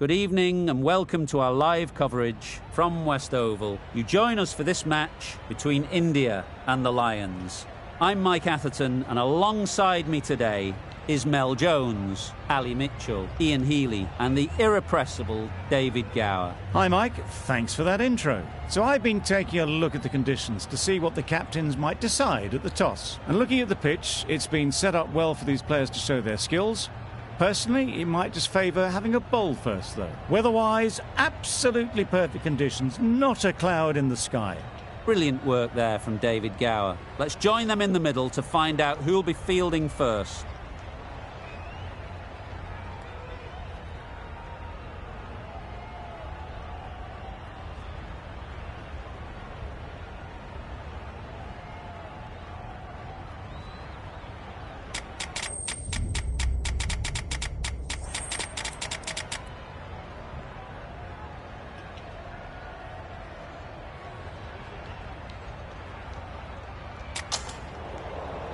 Good evening and welcome to our live coverage from West Oval. You join us for this match between India and the Lions. I'm Mike Atherton, and alongside me today is Mel Jones, Ali Mitchell, Ian Healy and the irrepressible David Gower. Hi Mike, thanks for that intro. So I've been taking a look at the conditions to see what the captains might decide at the toss. And looking at the pitch, it's been set up well for these players to show their skills. Personally, it might just favour having a bowl first though. Weather-wise, absolutely perfect conditions, not a cloud in the sky. Brilliant work there from David Gower. Let's join them in the middle to find out who'll be fielding first.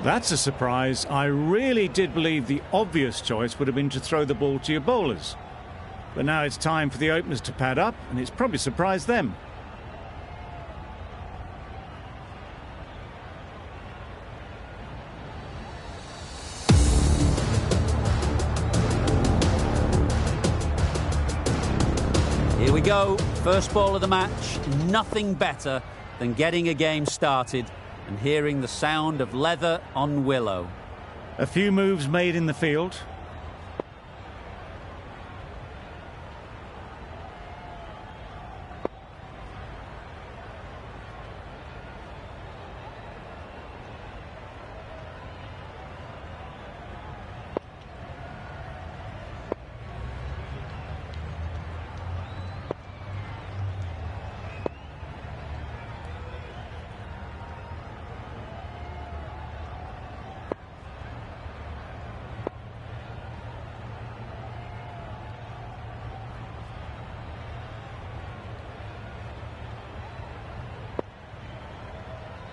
That's a surprise. I really did believe the obvious choice would have been to throw the ball to your bowlers. But now it's time for the openers to pad up, and it's probably surprised them. Here we go. First ball of the match. Nothing better than getting a game started and hearing the sound of leather on willow. A few moves made in the field.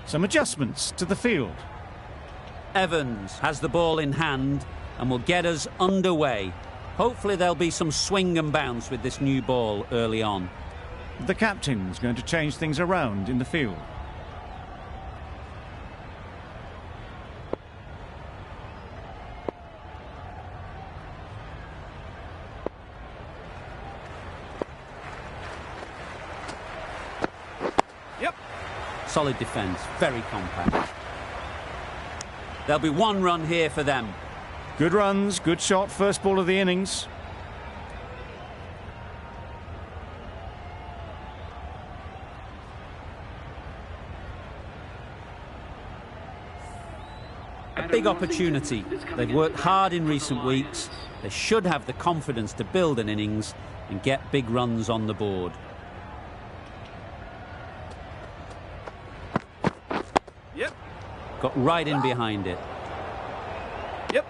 Some adjustments to the field. Evans has the ball in hand and will get us underway. Hopefully there'll be some swing and bounce with this new ball early on. The captain's going to change things around in the field. Solid defence, very compact. There'll be one run here for them. Good runs, good shot, first ball of the innings. A big opportunity. They've worked hard in recent weeks. They should have the confidence to build an innings and get big runs on the board. Got right in behind it. Yep.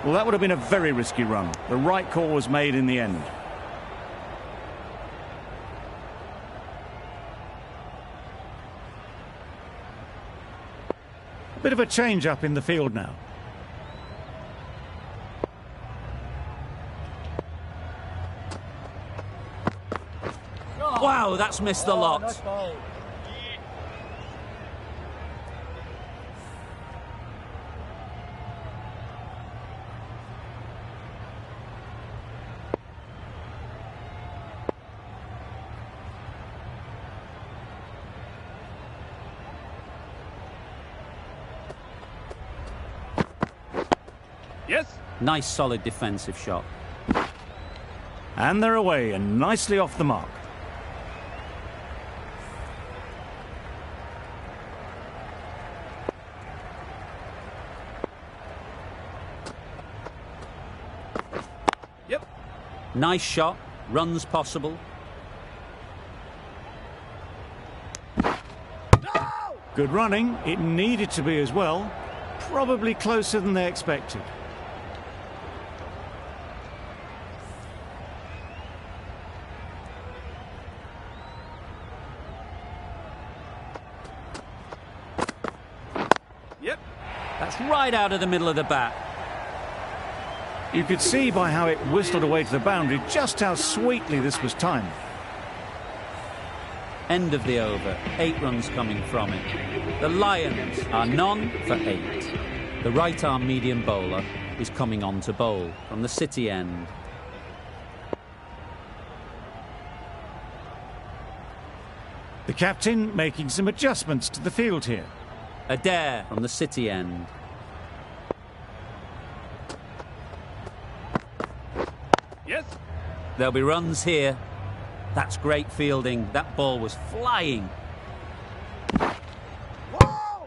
Well, that would have been a very risky run. The right call was made in the end. A bit of a change up in the field now. Wow, that's missed the lot. Nice solid defensive shot. And they're away and nicely off the mark. Nice shot, runs possible. Good running, it needed to be as well. Probably closer than they expected. That's right out of the middle of the bat. You could see by how it whistled away to the boundary just how sweetly this was timed. End of the over. 8 runs coming from it. The Lions are none for 8. The right-arm medium bowler is coming on to bowl from the City end. The captain making some adjustments to the field here. Adair from the City end. Yes. There'll be runs here. That's great fielding. That ball was flying. Whoa!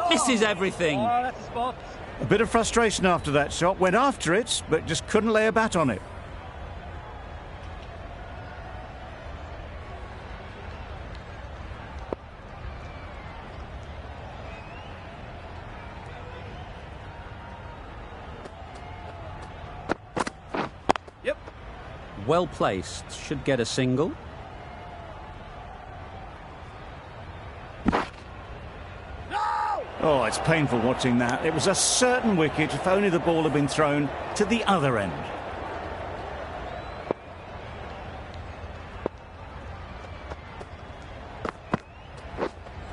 Misses everything. Oh, that's a spot. A bit of frustration after that shot. Went after it, but just couldn't lay a bat on it. Yep. Well placed. Should get a single. Oh, it's painful watching that. It was a certain wicket if only the ball had been thrown to the other end.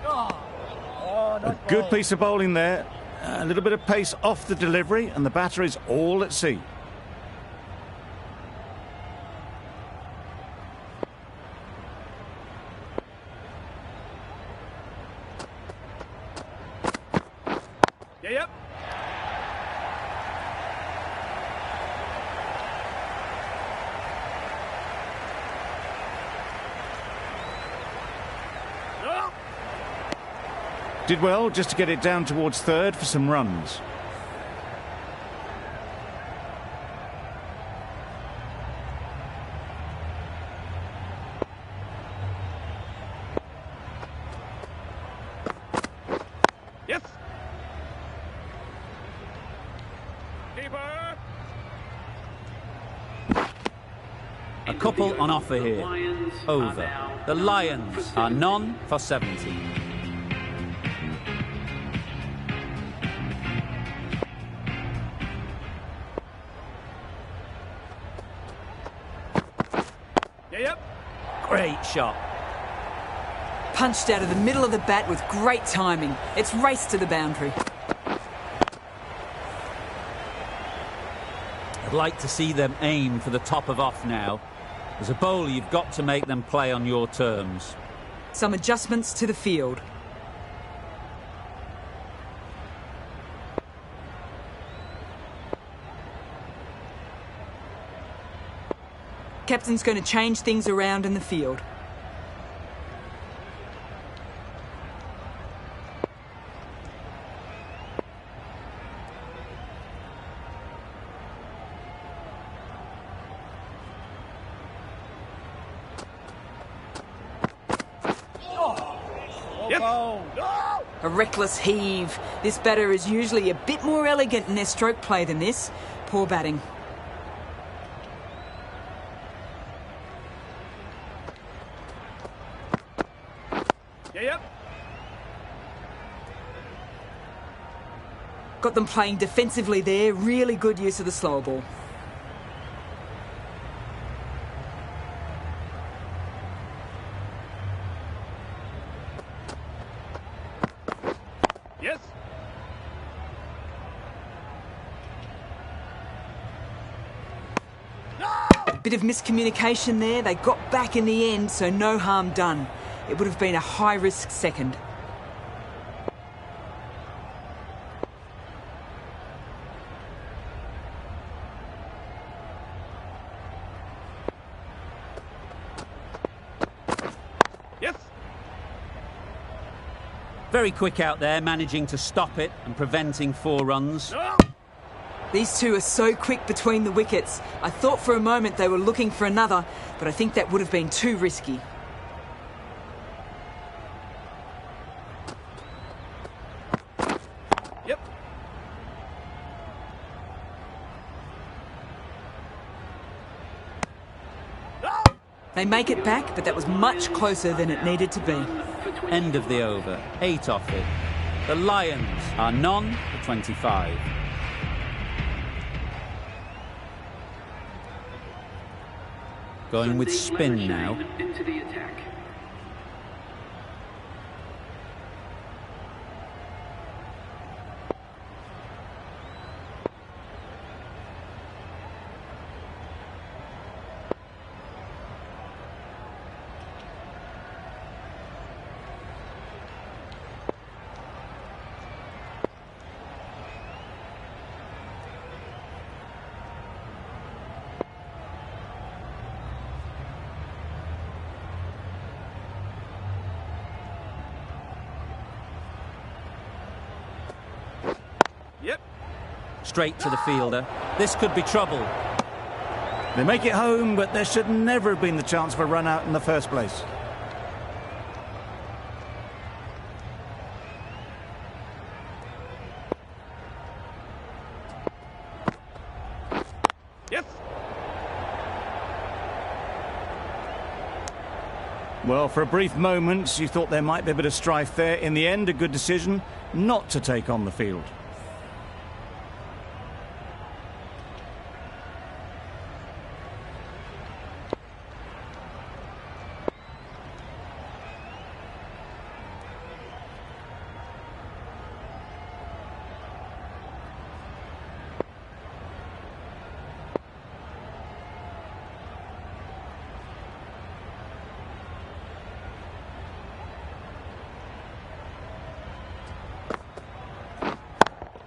A good piece of bowling there. A little bit of pace off the delivery, and the batter is all at sea. Yep. Oh. Did well just to get it down towards third for some runs. Yes. Keeper. A couple on offer here. Over. The Lions are none for 17. Yep. Great shot. Punched out of the middle of the bat with great timing. It's raced to the boundary. I'd like to see them aim for the top of off now. As a bowler, you've got to make them play on your terms. Some adjustments to the field. Captain's going to change things around in the field. Yes. A reckless heave. This batter is usually a bit more elegant in their stroke play than this. Poor batting. Yep. Got them playing defensively there. Really good use of the slower ball. Yes. Bit of miscommunication there. They got back in the end, so no harm done. It would have been a high-risk second. Yes. Very quick out there, managing to stop it and preventing 4 runs. No. These two are so quick between the wickets. I thought for a moment they were looking for another, but I think that would have been too risky. Yep. They make it back, but that was much closer than it needed to be. End of the over, 8 off it. The Lions are none for 25. Going with spin now. Into the attack. Yep. Straight to the fielder. This could be trouble. They make it home, but there should never have been the chance for a run out in the first place. Yes. Well, for a brief moment, you thought there might be a bit of strife there. In the end, a good decision not to take on the field.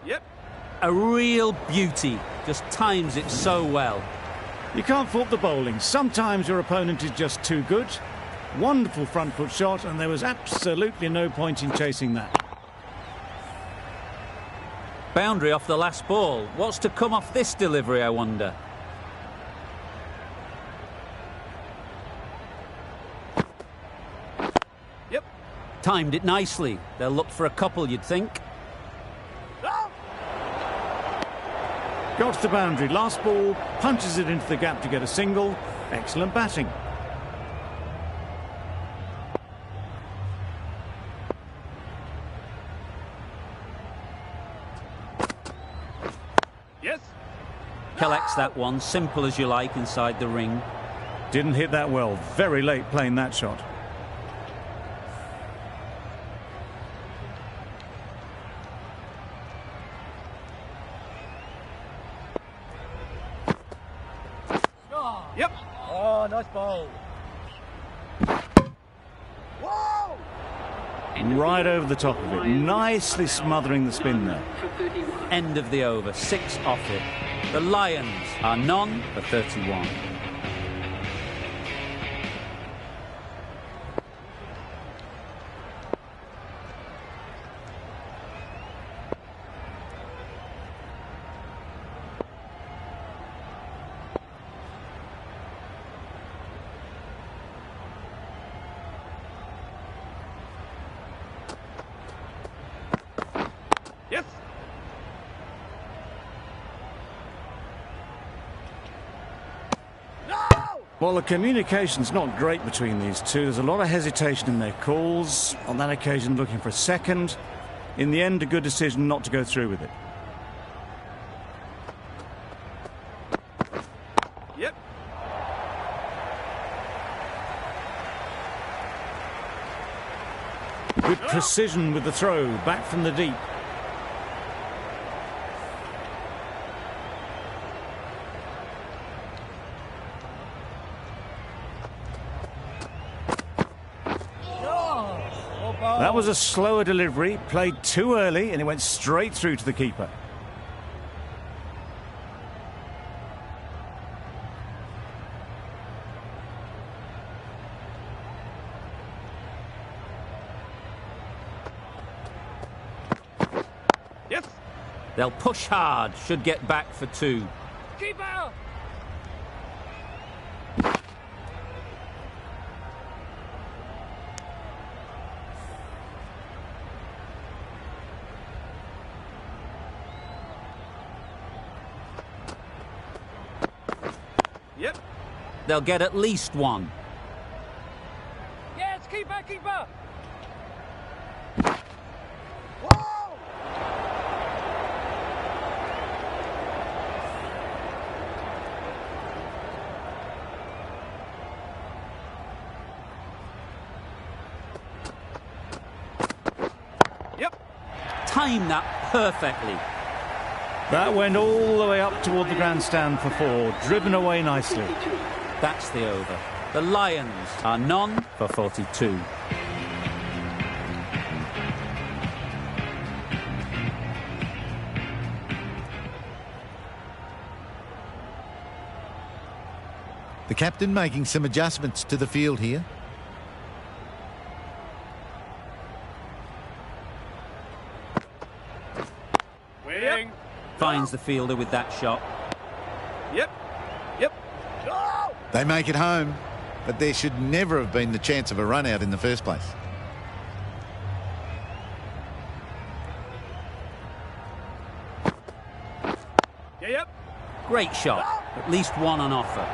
Yep. A real beauty. Just times it so well. You can't fault the bowling. Sometimes your opponent is just too good. Wonderful front foot shot, and there was absolutely no point in chasing that. Boundary off the last ball. What's to come off this delivery, I wonder? Yep. Timed it nicely. They'll look for a couple, you'd think. Oh! Got to the boundary. Last ball, punches it into the gap to get a single. Excellent batting. Yes. Collects that one, simple as you like, inside the ring. Didn't hit that well. Very late playing that shot. Yep. Oh, nice bowl. Whoa! Right over the top of it. Nicely smothering the spin there. For 31. End of the over, 6 off it. The Lions are none for 31. Yes. No! Well, the communication's not great between these two. There's a lot of hesitation in their calls. On that occasion, looking for a second. In the end, a good decision not to go through with it. Yep. With precision with the throw, back from the deep. That was a slower delivery, played too early, and it went straight through to the keeper. Yes. They'll push hard, should get back for 2. Keeper. Yep. They'll get at least 1. keeper, keeper! Whoa! Yep. Timed that perfectly. That went all the way up toward the grandstand for 4, driven away nicely. That's the over. The Lions are none for 42. The captain making some adjustments to the field here. Waiting. Finds the fielder with that shot. Yep. Yep. Go! They make it home, but there should never have been the chance of a run out in the first place. Yeah, yep. Great shot. At least one on offer.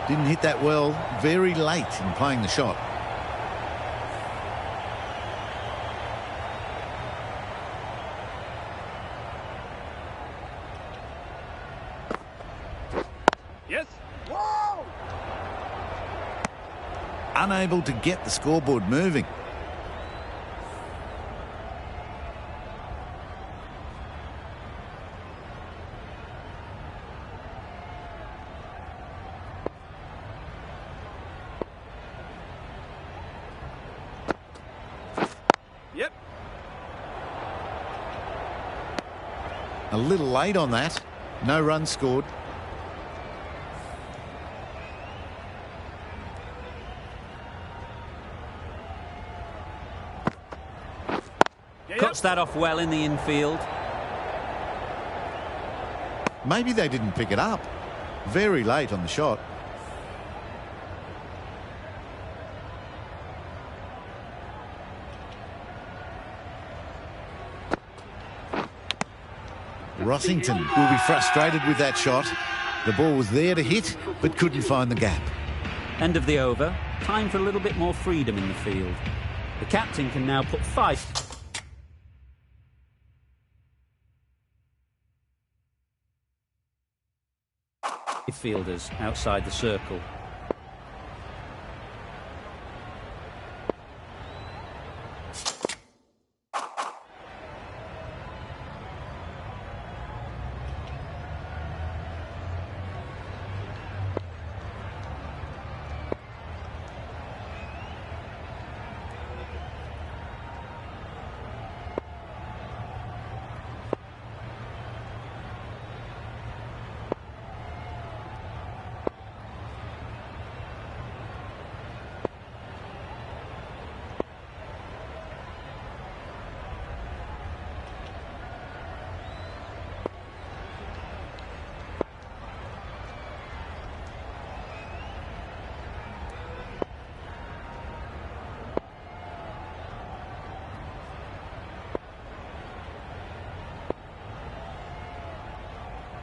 Didn't hit that well, very late in playing the shot. Yes. Whoa! Unable to get the scoreboard moving. Yep. A little late on that. No runs scored. Yeah, Cuts that off well in the infield. Maybe they didn't pick it up. Very late on the shot. Rossington will be frustrated with that shot. The ball was there to hit, but couldn't find the gap. End of the over. Time for a little bit more freedom in the field. The captain can now put 5 fielders outside the circle.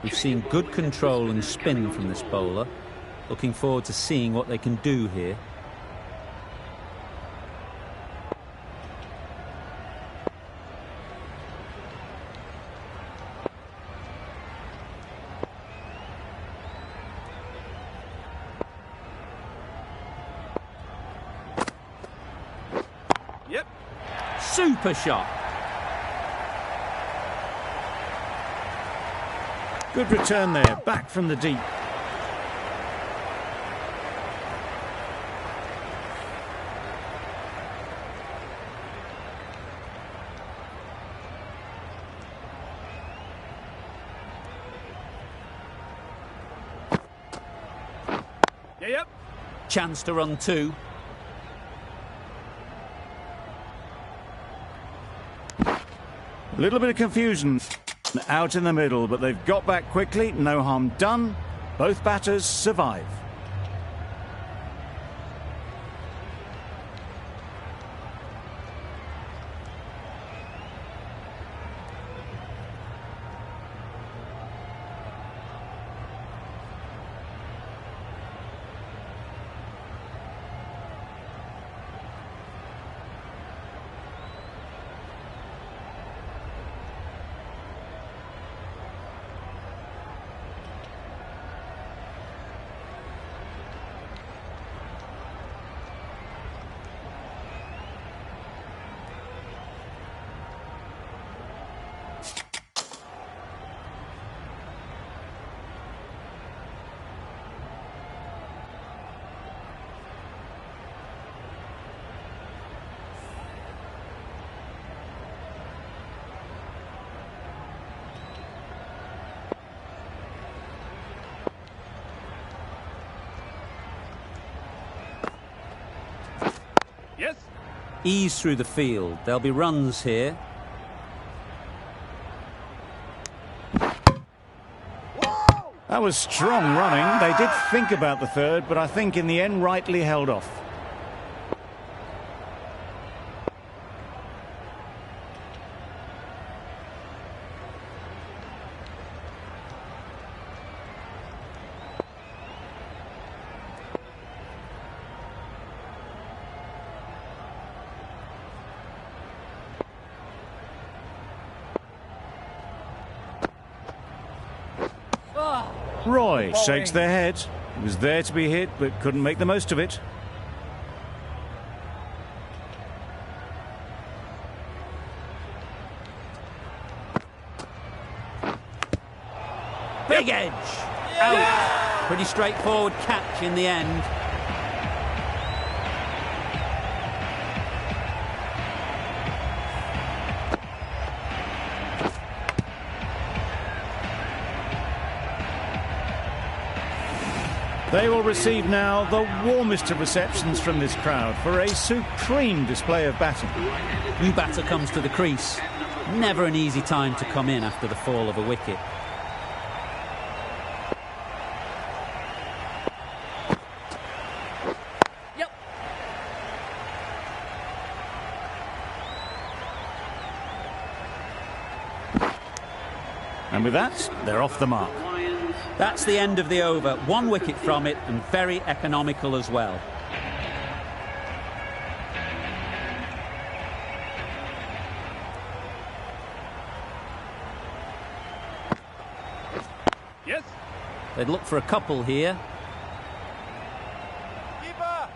We've seen good control and spin from this bowler. Looking forward to seeing what they can do here. Yep. Super shot. Good return there, back from the deep. Yeah, yep. Chance to run 2. A little bit of confusion out in the middle, but they've got back quickly. No harm done. Both batters survive. Yes. Ease through the field. There'll be runs here. That was strong running. They did think about the third, but I think in the end rightly held off. Roy shakes their head. He was there to be hit, but couldn't make the most of it. Big edge. Out. Pretty straightforward catch in the end. They will receive now the warmest of receptions from this crowd for a supreme display of batting. New batter comes to the crease. Never an easy time to come in after the fall of a wicket. Yep. And with that, they're off the mark. That's the end of the over. 1 wicket from it, and very economical as well. Yes. They'd look for a couple here. Keeper.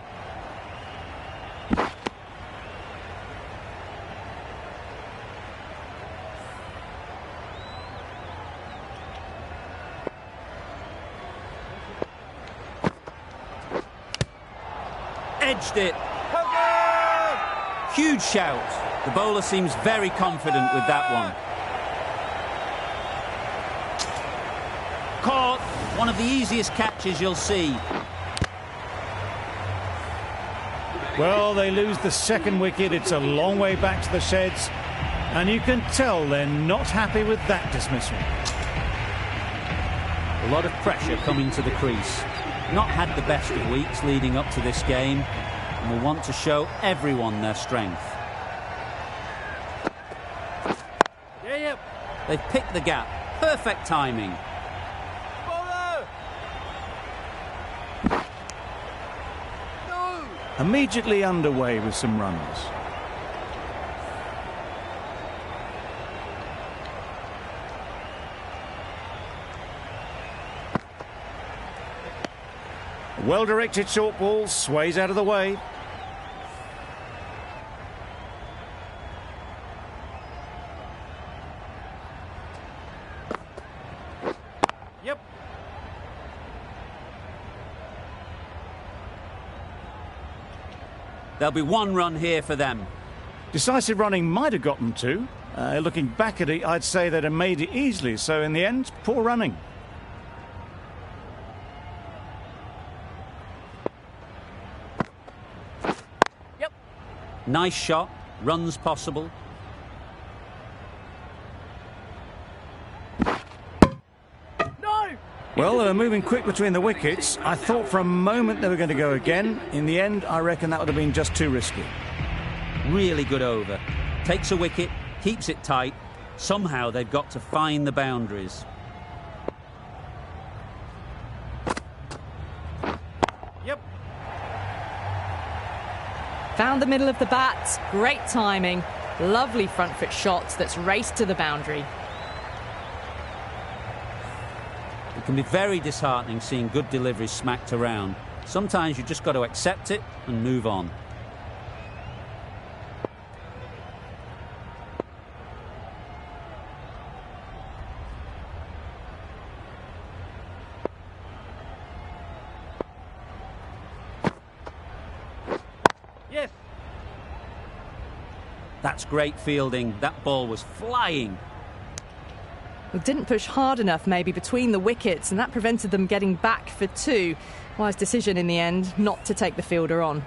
Edged it. Huge shout. The bowler seems very confident with that one. Caught. One of the easiest catches you'll see. Well, they lose the second wicket. It's a long way back to the sheds. And you can tell they're not happy with that dismissal. A lot of pressure coming to the crease. Not had the best of weeks leading up to this game, and will want to show everyone their strength. Yep. They've picked the gap. Perfect timing. Bowler. No. Immediately underway with some runs. Well-directed short ball sways out of the way. Yep. There'll be 1 run here for them. Decisive running might have gotten 2. Looking back at it, I'd say they'd have made it easily. So in the end, poor running. Nice shot. Runs possible. No. Well, they were moving quick between the wickets. I thought for a moment they were going to go again. In the end, I reckon that would have been just too risky. Really good over. Takes a wicket, keeps it tight. Somehow they've got to find the boundaries. Yep. Found the middle of the bat, great timing, lovely front foot shot that's raced to the boundary. It can be very disheartening seeing good deliveries smacked around. Sometimes you just got to accept it and move on. Yes. That's great fielding. That ball was flying. Well, didn't push hard enough maybe between the wickets, and that prevented them getting back for 2. Wise decision in the end not to take the fielder on.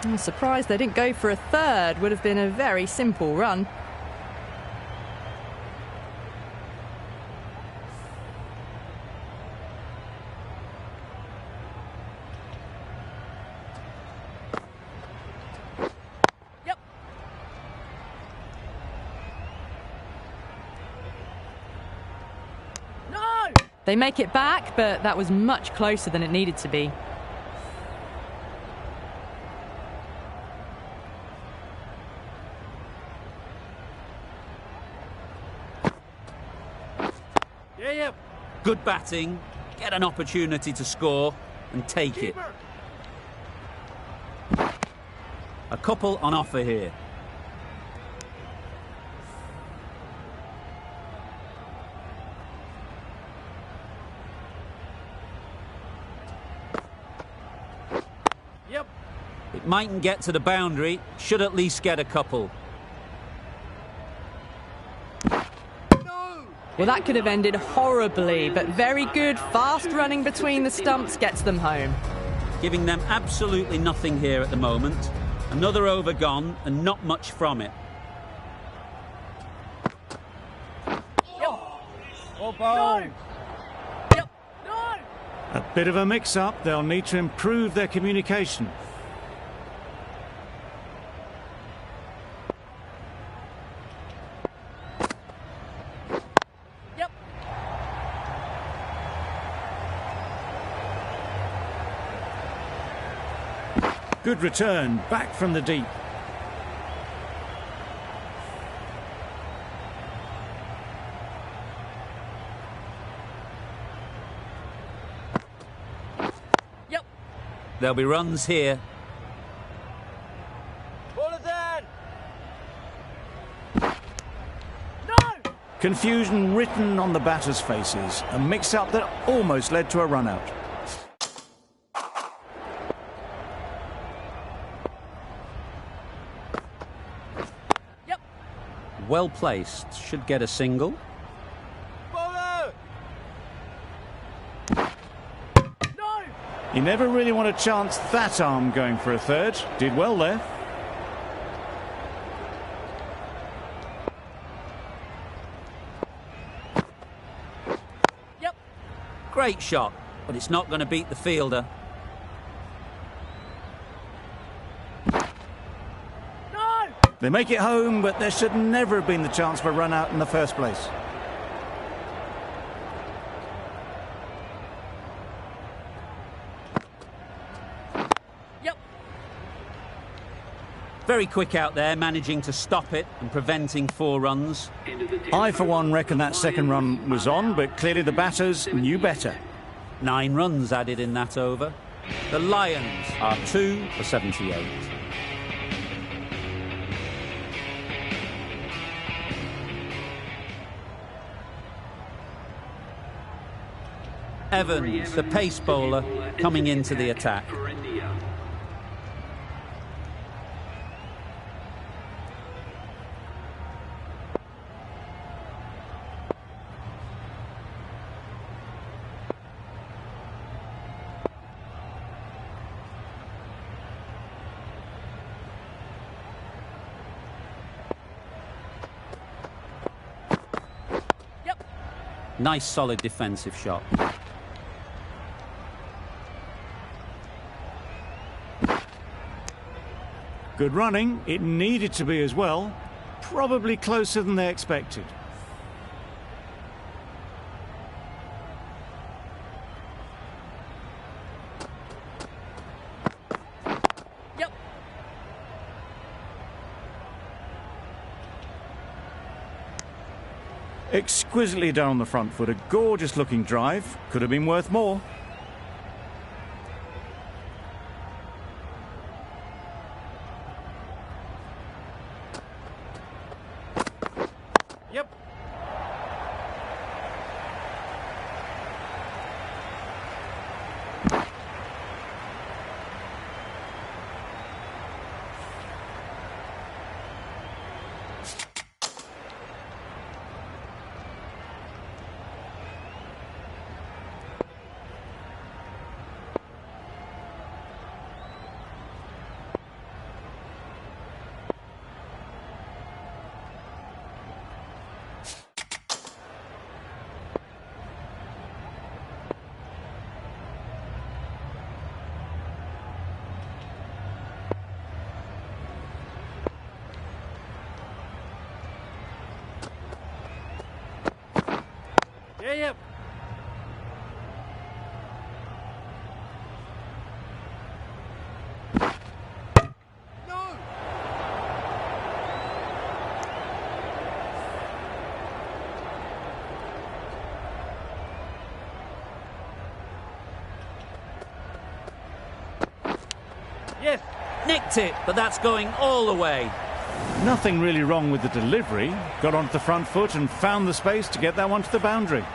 I'm surprised they didn't go for a third. Would have been a very simple run. They make it back, but that was much closer than it needed to be. Yeah. Good batting, get an opportunity to score and take it. A couple on offer here. It mightn't get to the boundary, should at least get a couple. Well, that could have ended horribly, but very good, fast running between the stumps gets them home. Giving them absolutely nothing here at the moment. Another over gone and not much from it. Oh, ball. No. A bit of a mix-up. They'll need to improve their communication. Good return, back from the deep. There'll be runs here. Ball is in. No. Confusion written on the batters' faces. A mix-up that almost led to a run-out. Well placed, should get a single. Bowler. No. You never really want to chance that arm going for a third. Did well there. Great shot, but it's not going to beat the fielder. They make it home, but there should never have been the chance for a run out in the first place. Very quick out there, managing to stop it and preventing 4 runs. I, for one, reckon that second run was on, but clearly the batters knew better. 9 runs added in that over. The Lions are 2 for 78. Evans, the pace bowler, coming into the attack. Nice solid defensive shot. Good running. It needed to be as well. Probably closer than they expected. Exquisitely done on the front foot. A gorgeous looking drive. Could have been worth more. Yeah, yeah. No! Yes! Nicked it, but that's going all the way. Nothing really wrong with the delivery. Got onto the front foot and found the space to get that one to the boundary.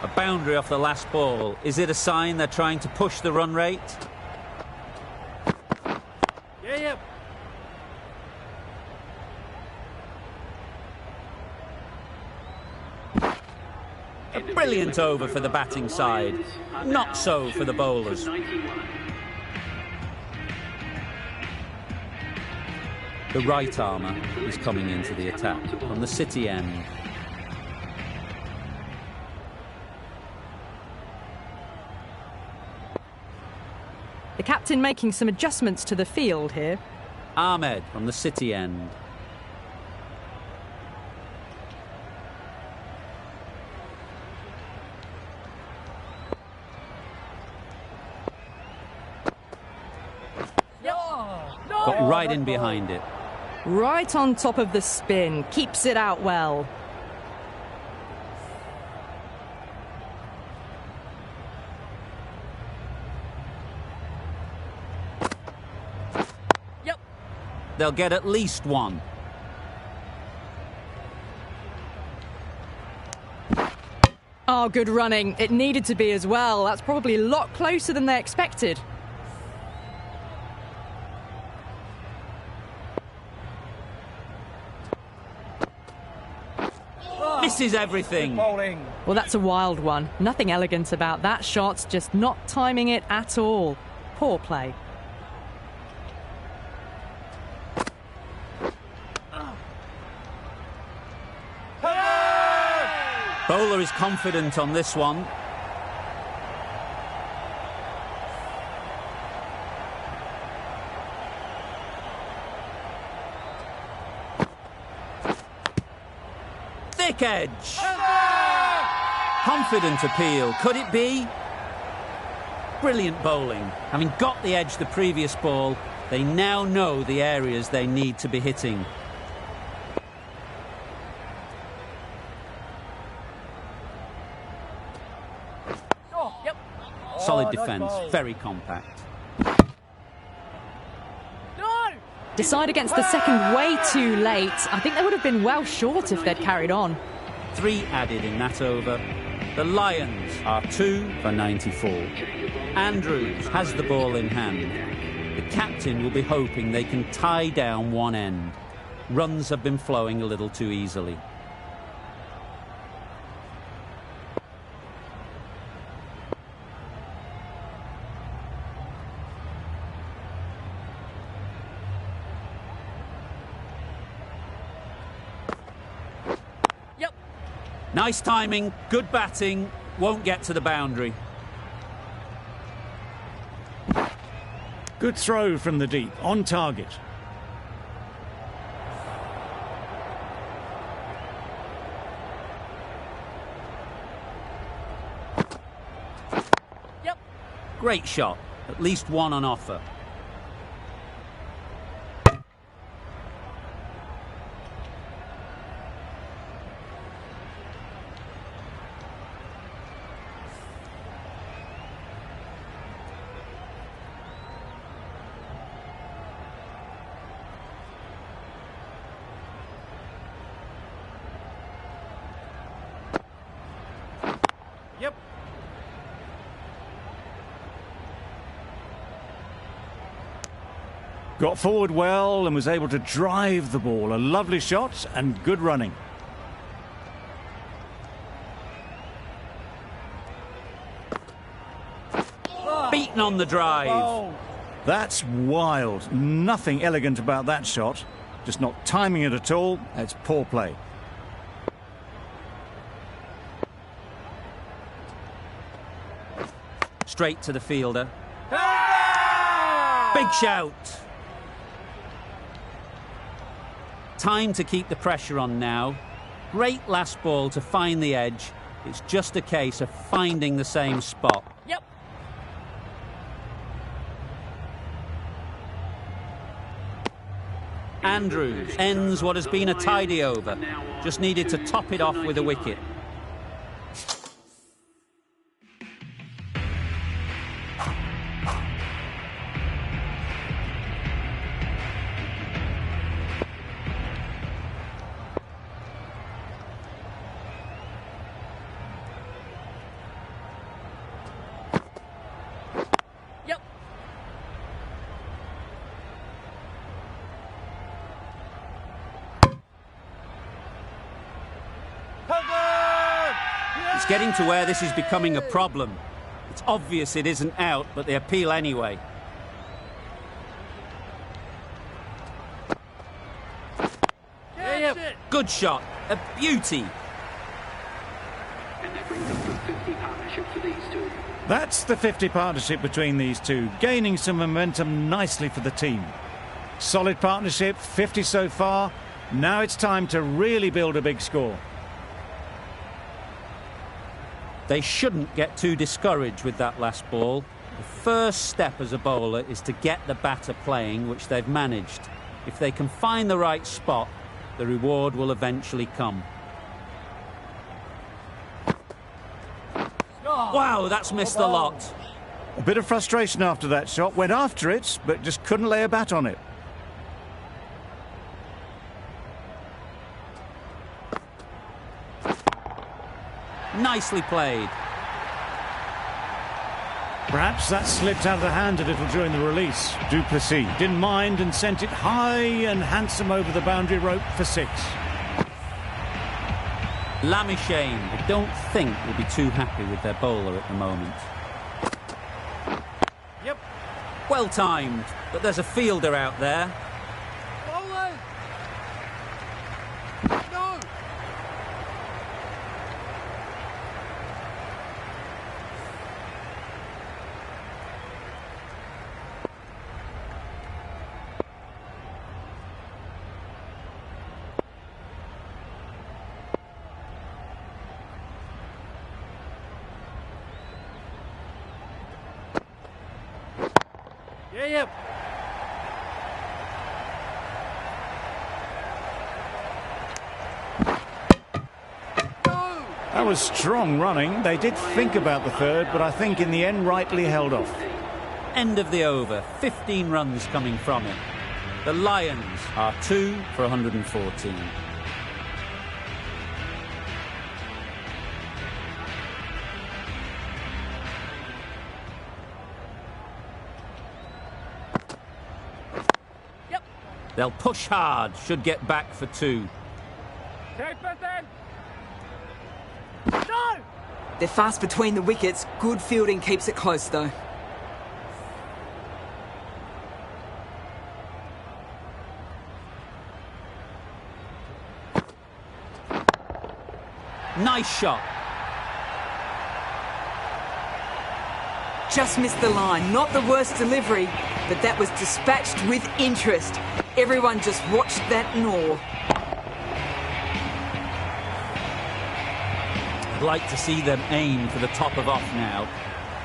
A boundary off the last ball. Is it a sign they're trying to push the run rate? Yeah, yeah. A brilliant over for the batting side. Not so for the bowlers. The right armour is coming into the attack from the City end. The captain making some adjustments to the field here. Ahmed from the City end. Got right in behind it. Right on top of the spin. Keeps it out well. Yep. They'll get at least one. Oh, good running. It needed to be as well. That's probably a lot closer than they expected. Misses everything. Bowling. Well, that's a wild one. Nothing elegant about that shot, just not timing it at all. Poor play. Bowler is confident on this one. Thick edge. Confident appeal. Could it be? Brilliant bowling. Having got the edge the previous ball, they now know the areas they need to be hitting. Yep. Solid nice defence, ball. very compact. No! Decide against the second way too late. I think they would have been well short if they'd carried on. 3 added in that over. The Lions are 2 for 94. Andrews has the ball in hand. The captain will be hoping they can tie down one end. Runs have been flowing a little too easily. Yep. Nice timing, good batting, won't get to the boundary. Good throw from the deep, on target. Yep. Great shot, at least one on offer. Yep. Got forward well and was able to drive the ball. A lovely shot and good running. Beaten on the drive. Oh. That's wild. Nothing elegant about that shot. Just not timing it at all. That's poor play. Straight to the fielder. Big shout. Time to keep the pressure on now. Great last ball to find the edge. It's just a case of finding the same spot. Yep. Andrews ends what has been a tidy over. Just needed to top it off with a wicket. Yep. It's getting to where this is becoming a problem. It's obvious it isn't out, but they appeal anyway. Yep. Good shot. A beauty. That's the 50 partnership between these two, gaining some momentum nicely for the team. Solid partnership, 50 so far. Now it's time to really build a big score. They shouldn't get too discouraged with that last ball. The first step as a bowler is to get the batter playing, which they've managed. If they can find the right spot, the reward will eventually come. Wow, that's missed a lot. A bit of frustration after that shot. Went after it, but just couldn't lay a bat on it. Nicely played. Perhaps that slipped out of the hand a little during the release. Duplessis didn't mind and sent it high and handsome over the boundary rope for 6. Lamishane, I don't think will be too happy with their bowler at the moment. Yep. Well timed, but there's a fielder out there. Bowling. No. Yep. That was strong running. They did think about the third, but I think in the end rightly held off. End of the over, 15 runs coming from it. The Lions are 2 for 114. Yep. They'll push hard, should get back for 2. Keep it then. No. They're fast between the wickets. Good fielding keeps it close, though. Nice shot. Just missed the line. Not the worst delivery, but that was dispatched with interest. Everyone just watched that in awe. I'd like to see them aim for the top of off now.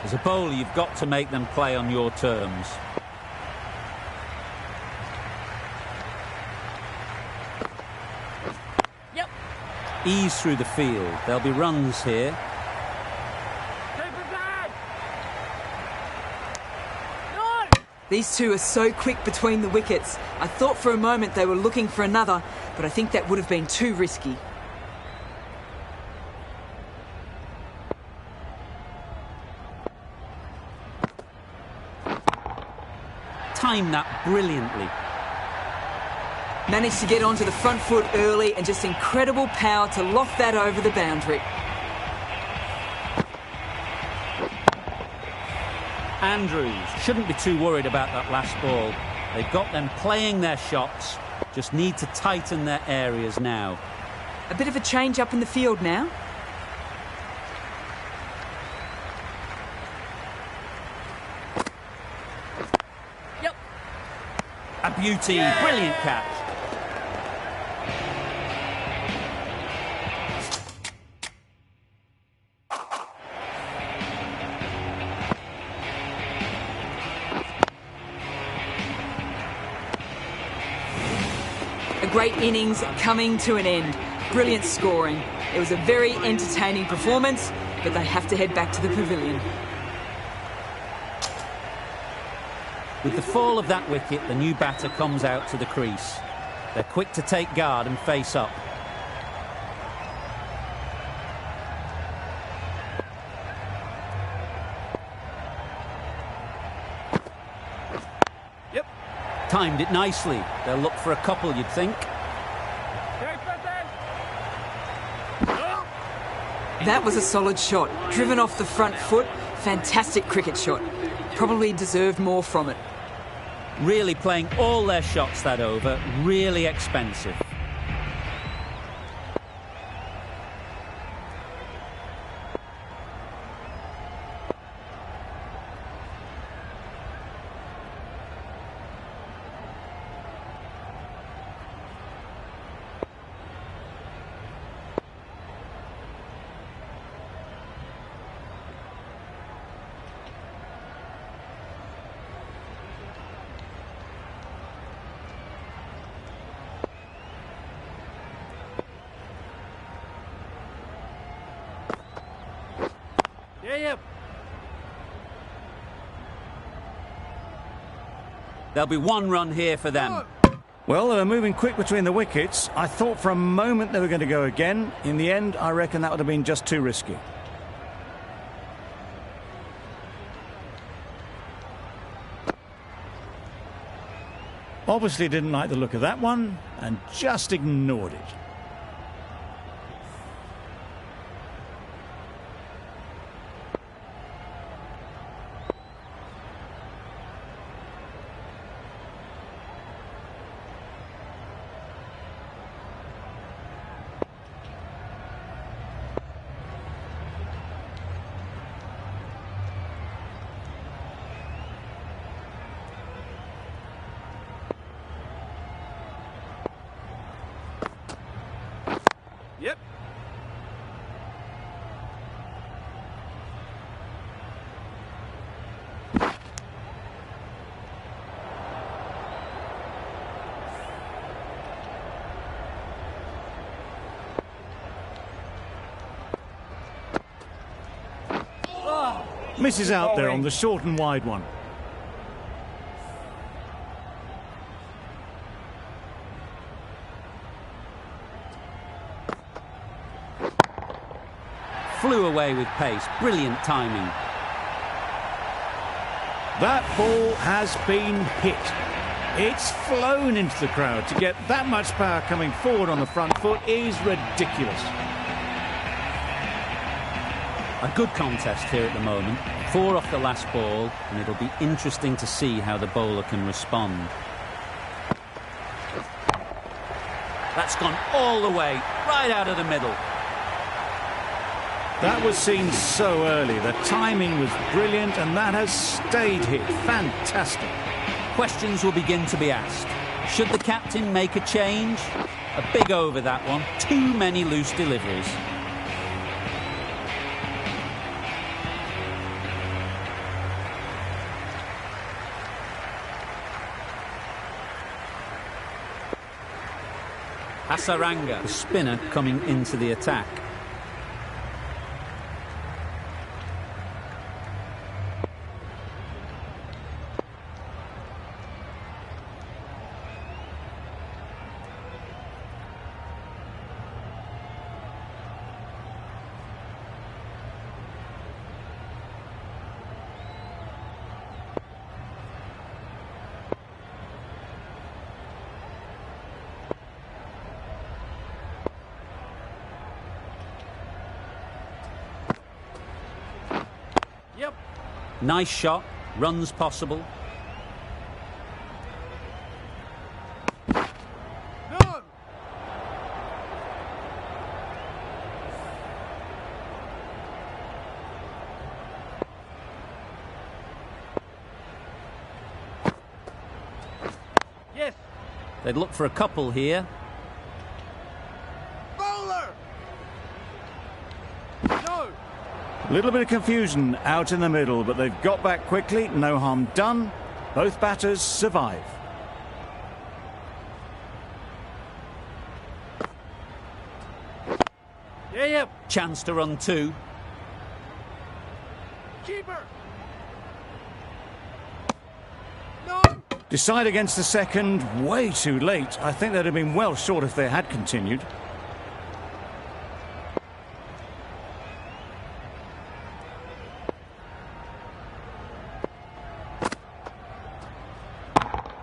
As a bowler, you've got to make them play on your terms. Yep. Ease through the field. There'll be runs here. Keep it back. No. These two are so quick between the wickets. I thought for a moment they were looking for another, but I think that would have been too risky. Timed that brilliantly. Managed to get onto the front foot early and just incredible power to loft that over the boundary. Andrews shouldn't be too worried about that last ball. They've got them playing their shots, just need to tighten their areas now. A bit of a change up in the field now. Yep. A beauty, brilliant catch. great innings coming to an end. Brilliant scoring. It was a very entertaining performance, but they have to head back to the pavilion. With the fall of that wicket, the new batter comes out to the crease. They're quick to take guard and face up. Yep. Timed it nicely. They'll look for a couple, you'd think. That was a solid shot. Driven off the front foot. Fantastic cricket shot. Probably deserved more from it. Really playing all their shots that over. Really expensive. Yep. There'll be one run here for them. Well, they were moving quick between the wickets. I thought for a moment they were going to go again. In the end, I reckon that would have been just too risky. Obviously didn't like the look of that one and just ignored it. Yep. Misses out there on the short and wide one. Flew away with pace. Brilliant timing. That ball has been hit. It's flown into the crowd. To get that much power coming forward on the front foot is ridiculous. A good contest here at the moment. 4 off the last ball, and it'll be interesting to see how the bowler can respond. That's gone all the way, right out of the middle. That was seen so early. The timing was brilliant, and that has stayed hit. Fantastic. Questions will begin to be asked. Should the captain make a change? A big over, that one. Too many loose deliveries. Hasaranga, the spinner, coming into the attack. Yep. Nice shot, runs possible. No. Yes. They'd look for a couple here. Bowler. No. A little bit of confusion out in the middle, but they've got back quickly. No harm done. Both batters survive. chance to run two. Keeper. No. Decide against the second, way too late. I think they'd have been well short if they had continued.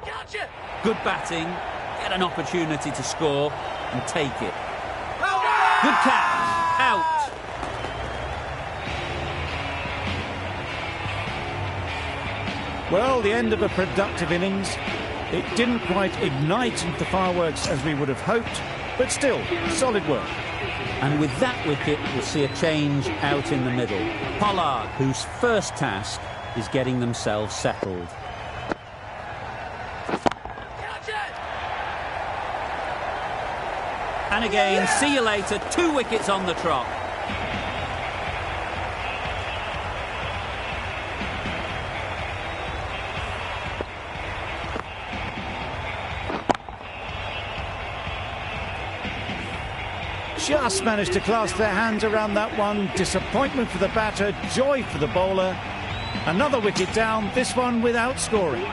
Gotcha. Good batting, get an opportunity to score and take it. Good catch, out. Well, the end of a productive innings. It didn't quite ignite the fireworks as we would have hoped, but still, solid work. And with that wicket, we'll see a change out in the middle. Pollard, whose first task is getting themselves settled. And again, see you later, 2 wickets on the trot. Just managed to clasp their hands around that one. Disappointment for the batter, joy for the bowler. Another wicket down, this one without scoring.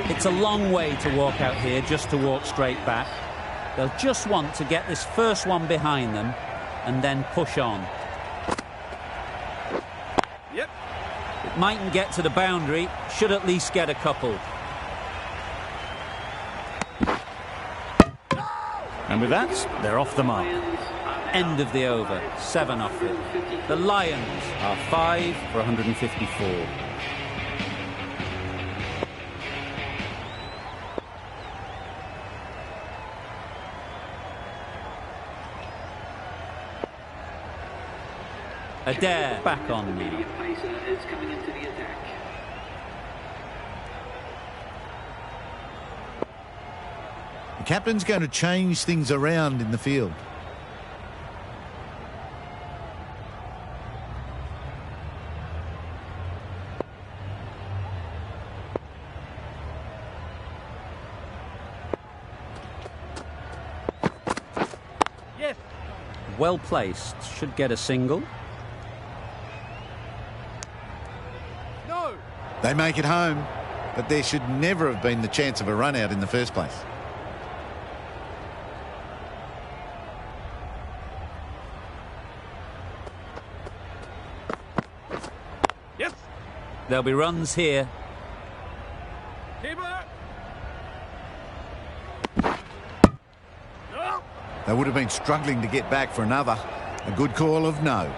It's a long way to walk out here just to walk straight back. They'll just want to get this first one behind them and then push on. Yep. It mightn't get to the boundary, should at least get a couple. And with that, they're off the mark. End of the over, 7 off it. The Lions are 5 for 154. Adair back on now. The captain's going to change things around in the field. Yes. Well placed, should get a single. No. They make it home, but there should never have been the chance of a run out in the first place. Yes. There'll be runs here. Keeper. No. They would have been struggling to get back for another. A good call of no.